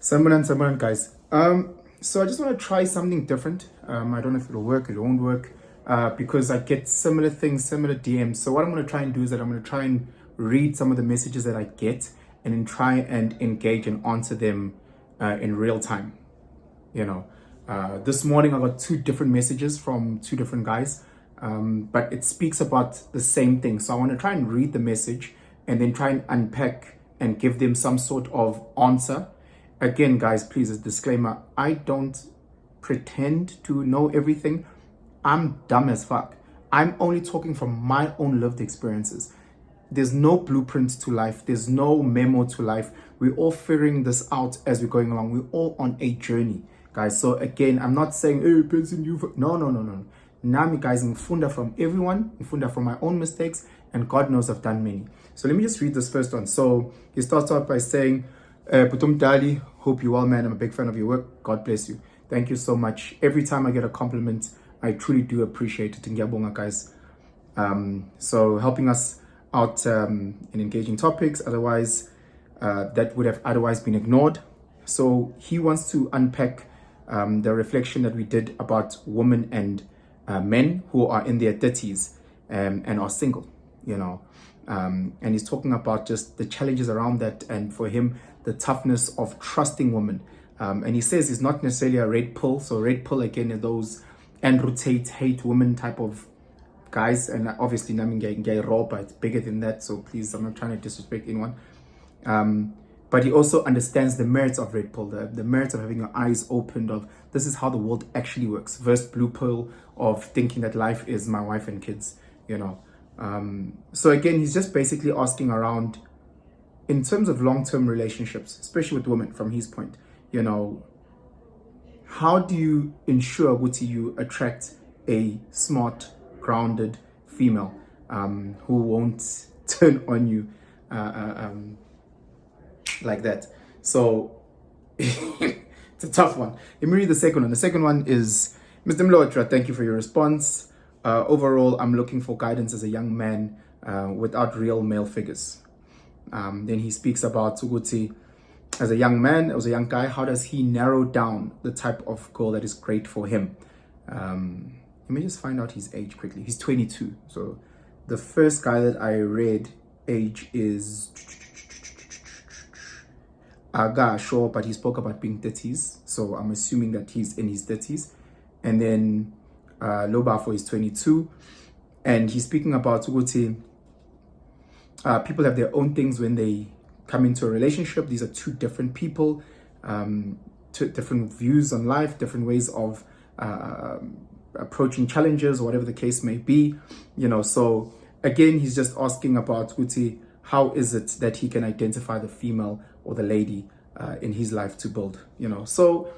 Samaran, guys. So I just want to try something different. I don't know if it'll work, it won't work, because I get similar things, similar DMs. So what I'm going to try and do is that I'm going to try and read some of the messages that I get and then try and engage and answer them in real time. This morning I got two different messages from two different guys, but it speaks about the same thing. So I want to try and read the message and then try and unpack and give them some sort of answer. Again, guys, please, a disclaimer, I don't pretend to know everything. I'm dumb as fuck. I'm only talking from my own lived experiences. There's no blueprint to life. There's no memo to life. We're all figuring this out as we're going along. We're all on a journey, guys. So again, I'm not saying, hey, Benson, you... No. Nami, guys, ngifunda from everyone. Ngifunda from my own mistakes. And God knows I've done many. So let me just read this first one. So he starts out by saying, Putum Dali, hope you well, man. I'm a big fan of your work. God bless you. Thank you so much. Every time I get a compliment, I truly do appreciate it. Ngiyabonga, guys. So helping us out in engaging topics, otherwise that would have otherwise been ignored. So he wants to unpack the reflection that we did about women and men who are in their 30s and are single, and he's talking about just the challenges around that, and for him the toughness of trusting women, and he says it's not necessarily a red pill. So red pill, again, are those Andrew Tate hate women type of guys, and obviously Namin Gay Raw, but it's bigger than that, so please, I'm not trying to disrespect anyone. But he also understands the merits of red pill, the merits of having your eyes opened, of this is how the world actually works, versus blue pill of thinking that life is my wife and kids, So again, he's just basically asking around, in terms of long-term relationships, especially with women, from his point, how do you ensure that you attract a smart, grounded female who won't turn on you like that? So it's a tough one. Let me read the second one. The second one is, Mr. Mlotra, thank you for your response. Overall, I'm looking for guidance as a young man without real male figures. Then he speaks about Tuguti as a young man, as a young guy, how does he narrow down the type of girl that is great for him? Let me just find out his age quickly. He's 22. So the first guy that I read age is Aga, sure, but he spoke about being 30s. So I'm assuming that he's in his 30s. And then Lobafo is 22. And he's speaking about Tuguti. People have their own things when they come into a relationship. These are two different people, two different views on life, different ways of approaching challenges, or whatever the case may be. So again, he's just asking about Uti, how is it that he can identify the female or the lady in his life to build. So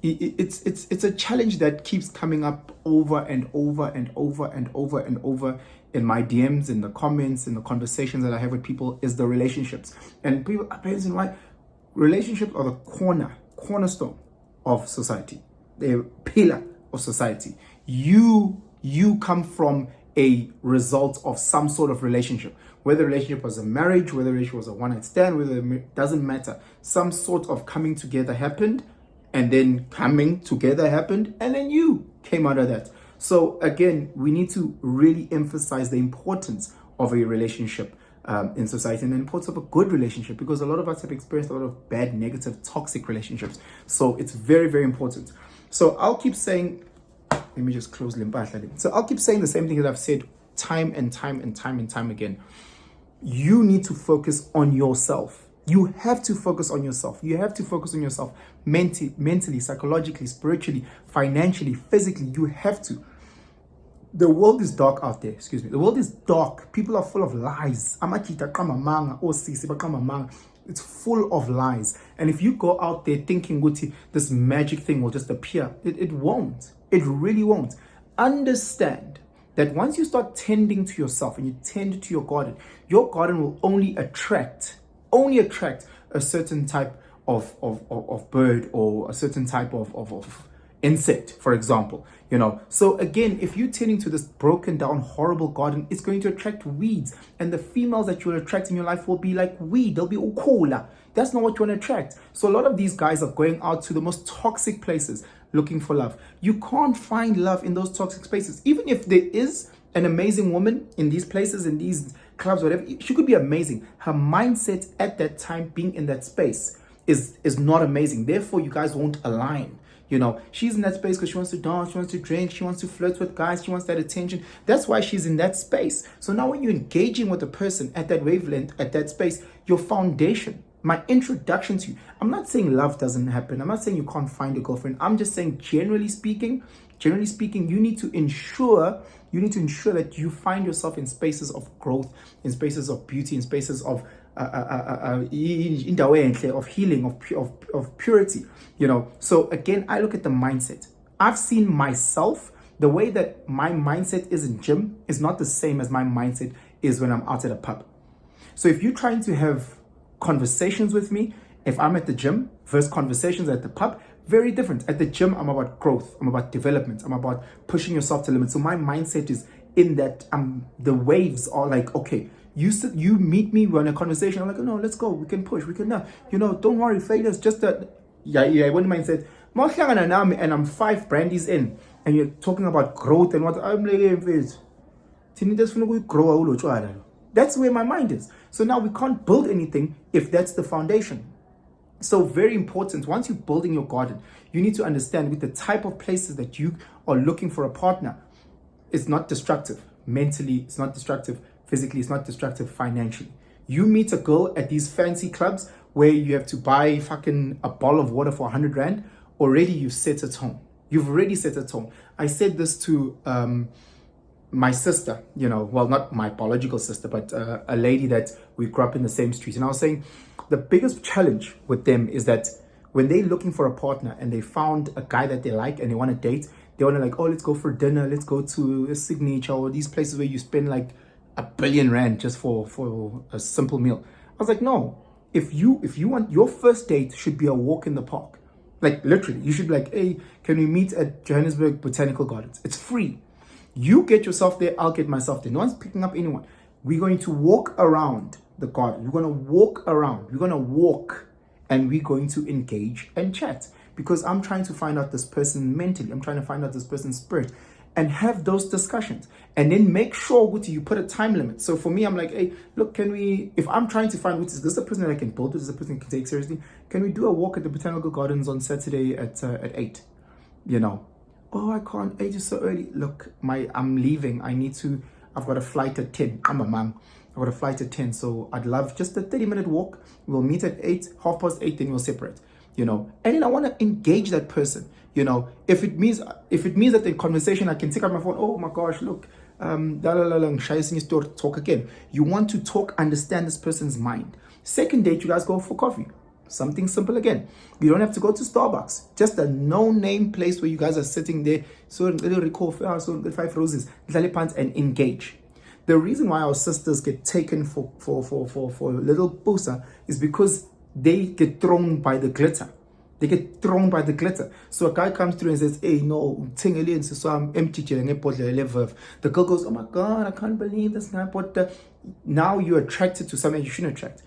it's a challenge that keeps coming up over and over and over and over and over in my DMs, in the comments, in the conversations that I have with people, is the relationships. And people are saying, why relationships are the cornerstone of society. They're a pillar of society. You come from a result of some sort of relationship. Whether the relationship was a marriage, whether the relationship was a one-night stand, it doesn't matter. Some sort of coming together happened, and then coming together happened, and then you came out of that. So again, we need to really emphasize the importance of a relationship in society, and the importance of a good relationship, because a lot of us have experienced a lot of bad, negative, toxic relationships. So it's very, very important. So I'll keep saying, let me just close Limpahla. So I'll keep saying the same thing that I've said time and time again. You need to focus on yourself. You have to focus on yourself. You have to focus on yourself mentally, psychologically, spiritually, financially, physically. You have to. The world is dark out there. Excuse me. The world is dark. People are full of lies. It's full of lies. And if you go out there thinking, Guti, this magic thing will just appear, it won't. It really won't. Understand that once you start tending to yourself and you tend to your garden will only attract a certain type of bird, or a certain type of insect, for example. So again, if you're tending to this broken down, horrible garden, it's going to attract weeds, and the females that you'll attract in your life will be like weed. They'll be ukola. That's not what you want to attract. So a lot of these guys are going out to the most toxic places looking for love. You can't find love in those toxic spaces. Even if there is an amazing woman in these places, in these clubs, whatever, she could be amazing. Her mindset at that time being in that space is not amazing. Therefore, you guys won't align. She's in that space because she wants to dance, she wants to drink, she wants to flirt with guys, she wants that attention. That's why she's in that space. So now when you're engaging with a person at that wavelength, at that space, your foundation, my introduction to you, I'm not saying love doesn't happen. I'm not saying you can't find a girlfriend. I'm just saying, generally speaking, you need to ensure that you find yourself in spaces of growth, in spaces of beauty, in spaces of healing, of purity. So again, I look at the mindset. I've seen myself, the way that my mindset is in gym is not the same as my mindset is when I'm out at a pub. So if you're trying to have conversations with me, if I'm at the gym versus conversations at the pub, very different. At the gym, I'm about growth, I'm about development, I'm about pushing yourself to limits. So my mindset is in that the waves are like, okay, you meet me, we're in a conversation, I'm like, oh, no, let's go, we can push, we can don't worry, failure's just that. One mindset, and I'm 5 brandies in, and you're talking about growth and what I'm like, that's where my mind is. So now we can't build anything if that's the foundation. So very important, once you're building your garden, you need to understand with the type of places that you are looking for a partner, it's not destructive mentally, it's not destructive physically, it's not destructive financially. You meet a girl at these fancy clubs where you have to buy fucking a bottle of water for 100 rand, already you've set a tone. You've already set a tone. I said this to my sister, well, not my biological sister, but a lady that we grew up in the same street. And I was saying, the biggest challenge with them is that when they're looking for a partner and they found a guy that they like and they want to date, they want to like, oh, let's go for dinner, let's go to a Signature, or these places where you spend like 1 billion rand just for a simple meal. I was like, no, if you want, your first date should be a walk in the park. Like literally, you should be like, hey, can we meet at Johannesburg Botanical Gardens? It's free. You get yourself there, I'll get myself there. No one's picking up anyone. We're going to walk around the garden. We're going to walk around. We're going to walk and we're going to engage and chat, because I'm trying to find out this person mentally. I'm trying to find out this person's spirit and have those discussions, and then make sure you put a time limit. So for me, I'm like, hey, look, if I'm trying to find is this a person that I can build with, is this a person I can take seriously? Can we do a walk at the Botanical Gardens on Saturday at 8? Oh, I can't, 8 is so early. Look, I'm leaving. I've got a flight at 10. I'm a man. I've got a flight at 10. So I'd love just a 30-minute walk. We'll meet at 8, 8:30, then we'll separate, and then I want to engage that person, if it means that the conversation, I can take out my phone, oh my gosh, look, talk again. You want to talk, understand this person's mind. Second date, you guys go for coffee. Something simple again. You don't have to go to Starbucks. Just a no-name place where you guys are sitting there, so recall 5 roses, and engage. The reason why our sisters get taken for little pusa is because they get thrown by the glitter. They get thrown by the glitter. So a guy comes through and says, hey, no, so I'm empty. The girl goes, oh my God, I can't believe this guy. But now you're attracted to something you shouldn't attract.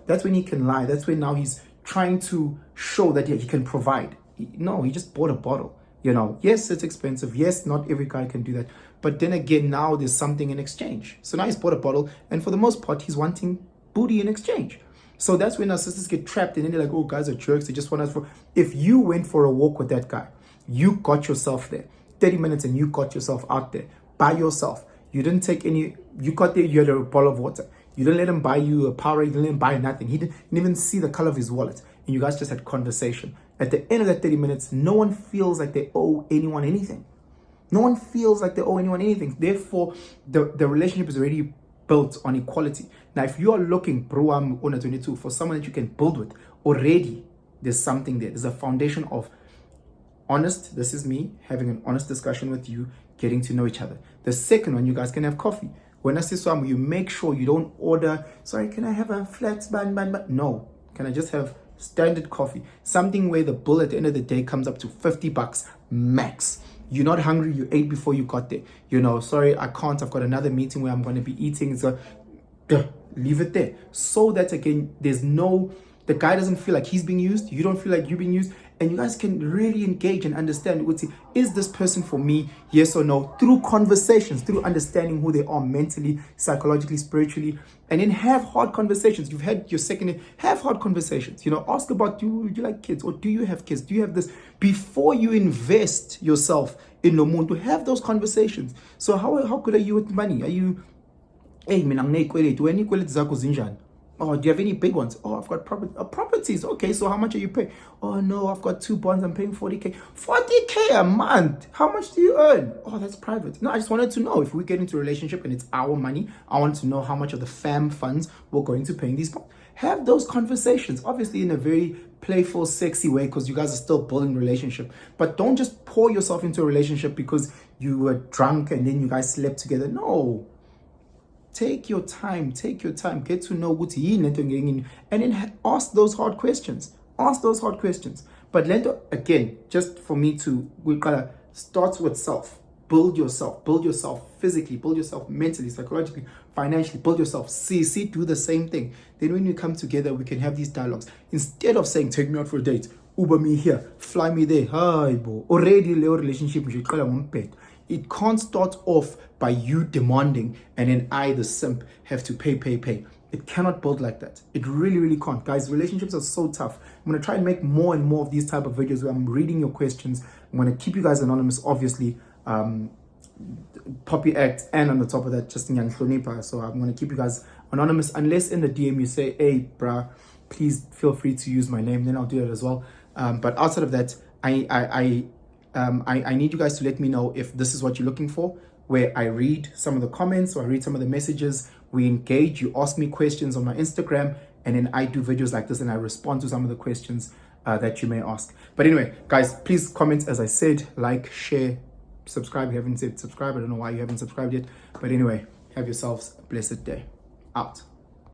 That's when he can lie. That's when now he's trying to show that he can provide. He just bought a bottle. Yes, it's expensive. Yes, not every guy can do that. But then again, now there's something in exchange. So now he's bought a bottle, and for the most part, he's wanting booty in exchange. So that's when our sisters get trapped, and then they're like, oh, guys are jerks. They just want us for. If you went for a walk with that guy, you got yourself there. 30 minutes and you got yourself out there by yourself. You didn't take any, you got there, you had a bottle of water. You didn't let him buy you a Powerade, you didn't let him buy nothing. He didn't even see the color of his wallet. And you guys just had conversation. At the end of that 30 minutes, no one feels like they owe anyone anything. No one feels like they owe anyone anything. Therefore, the relationship is already built on equality. Now, if you are looking, bro, I'm on a 22, for someone that you can build with, already there's something there. There's a foundation of honest, this is me, having an honest discussion with you, getting to know each other. The second one, you guys can have coffee. When I say something, you make sure you don't order, sorry, can I have a flat ban? No. Can I just have standard coffee, something where the bill at the end of the day comes up to $50 max. You're not hungry, you ate before you got there. You know, sorry, I can't, I've got another meeting where I'm going to be eating. So leave it there. So that again, the guy doesn't feel like he's being used, you don't feel like you're being used, and you guys can really engage and understand, is this person for me, yes or no, through conversations, through understanding who they are mentally, psychologically, spiritually, and then have hard conversations. You've had your second, have hard conversations, ask about, do you like kids, or do you have kids, do you have this, before you invest yourself in the moon, to have those conversations. So how good are you with money? Are you, hey, mina nginezikweletu, wena izikweletu zakho zinjani? Oh, do you have any big ones? Oh, I've got properties. Okay, so how much are you paying? Oh, no, I've got 2 bonds. I'm paying 40K. 40K a month. How much do you earn? Oh, that's private. No, I just wanted to know if we get into a relationship and it's our money, I want to know how much of the fam funds we're going to paying these bonds. Have those conversations, obviously in a very playful, sexy way, because you guys are still building relationship. But don't just pour yourself into a relationship because you were drunk and then you guys slept together. No. Take your time, get to know what you need, and then ask those hard questions. But again, just for me to, we gotta start with self. Build yourself physically, build yourself mentally, psychologically, financially, build yourself. See, do the same thing. Then when you come together, we can have these dialogues. Instead of saying, take me out for a date, Uber me here, fly me there, hi, bo. Already, relationship, it can't start off by you demanding and then I, the simp, have to pay. It cannot build like that. It really, really can't. Guys, relationships are so tough. I'm going to try and make more and more of these type of videos where I'm reading your questions. I'm going to keep you guys anonymous, obviously. Poppy Act, and on the top of that, just Nyan Hlonipa. So I'm going to keep you guys anonymous unless in the DM you say, hey, bruh, please feel free to use my name. Then I'll do it as well. But outside of that, I need you guys to let me know if this is what you're looking for, where I read some of the comments or I read some of the messages, we engage, you ask me questions on my Instagram, and then I do videos like this and I respond to some of the questions that you may ask. But anyway, guys, please comment, as I said, like, share, subscribe. If you haven't said subscribe, I don't know why you haven't subscribed yet. But anyway, have yourselves a blessed day. Out.